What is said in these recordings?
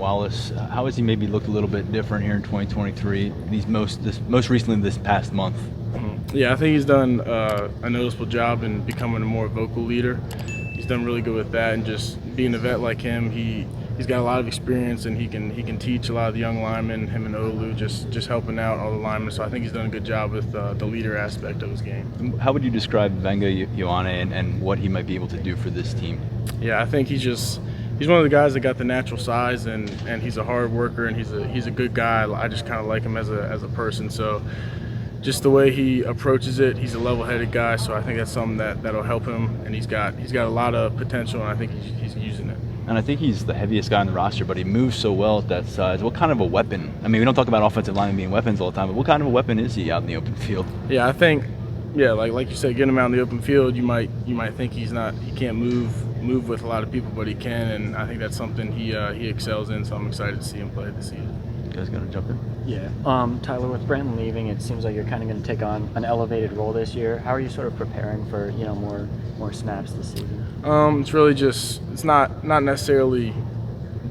Wallace. How has he maybe looked a little bit different here in 2023? Most recently this past month. Yeah, I think he's done a noticeable job in becoming a more vocal leader. He's done really good with that, and just being a vet like him, he's got a lot of experience, and he can teach a lot of the young linemen, him and Olu, just helping out all the linemen. So I think he's done a good job with the leader aspect of his game. How would you describe Venga Ioane and what he might be able to do for this team? Yeah, I think he's one of the guys that got the natural size, and he's a hard worker, and he's a good guy. I just kind of like him as a person. So just the way he approaches it, he's a level-headed guy. So I think that's something that'll help him, and he's got a lot of potential, and I think he's using it. And I think he's the heaviest guy on the roster, but he moves so well at that size. What kind of a weapon? I mean, we don't talk about offensive linemen being weapons all the time, but what kind of a weapon is he out in the open field? Yeah, I think, like you said, getting him out in the open field, you might think he can't move with a lot of people, but he can, and I think that's something he excels in. So I'm excited to see him play this season. You guys gonna jump in? Yeah. Tyler, with Brandon leaving, it seems like you're kind of going to take on an elevated role this year. How are you sort of preparing for more snaps this season? It's really it's not necessarily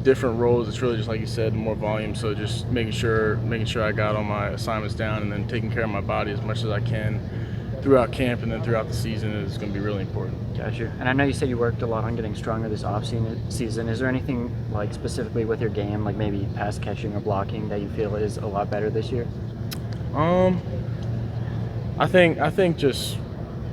different roles. It's really just like you said, more volume. So just making sure I got all my assignments down, and then taking care of my body as much as I can throughout camp and then throughout the season is going to be really important. Gotcha. And I know you said you worked a lot on getting stronger this off-season. Is there anything like specifically with your game, like maybe pass catching or blocking, that you feel is a lot better this year? I think just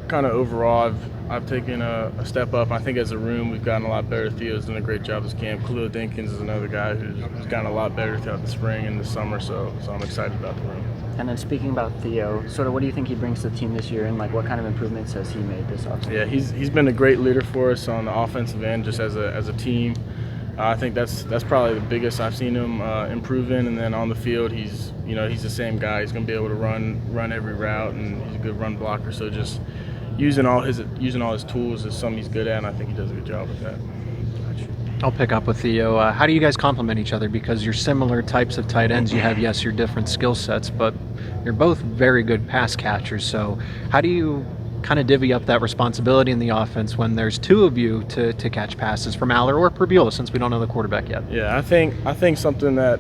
kind of overall, I've taken a step up. I think as a room, we've gotten a lot better. Theo's done a great job this camp. Khalil Dinkins is another guy who's gotten a lot better throughout the spring and the summer. So I'm excited about the room. And then speaking about Theo, sort of what do you think he brings to the team this year, and like what kind of improvements has he made this offseason? Yeah, he's been a great leader for us on the offensive end, just as a team. I think that's probably the biggest I've seen him improve in. And then on the field, he's the same guy. He's going to be able to run every route, and he's a good run blocker. So just using all his tools is something he's good at, and I think he does a good job with that. I'll pick up with Theo. How do you guys complement each other? Because you're similar types of tight ends. You have, yes, your different skill sets, but you're both very good pass catchers. So how do you kind of divvy up that responsibility in the offense when there's two of you to catch passes from Aller or Prabula, since we don't know the quarterback yet? Yeah, I think something that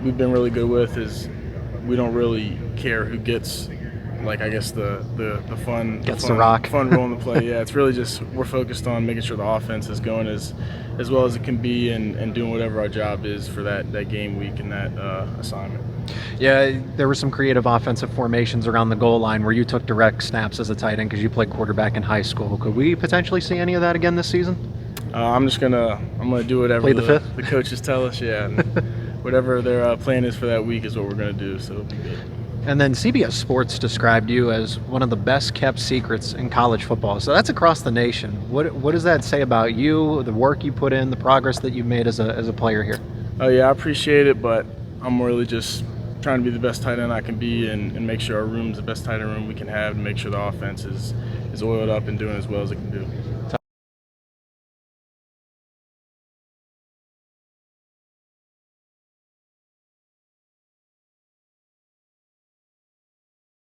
we've been really good with is we don't really care who gets, like, I guess the fun role in the play. Yeah, it's really just we're focused on making sure the offense is going as well as it can be, and doing whatever our job is for that game week and that assignment. Yeah, there were some creative offensive formations around the goal line where you took direct snaps as a tight end because you played quarterback in high school. Could we potentially see any of that again this season? I'm gonna do whatever Play the coaches tell us. Yeah, and whatever their plan is for that week is what we're gonna do. So it'll be good. And then CBS Sports described you as one of the best kept secrets in college football. So that's across the nation. What does that say about you, the work you put in, the progress that you've made as a player here? Oh yeah, I appreciate it, but I'm really just trying to be the best tight end I can be, and make sure our room's the best tight end room we can have, and make sure the offense is oiled up and doing as well as it can do.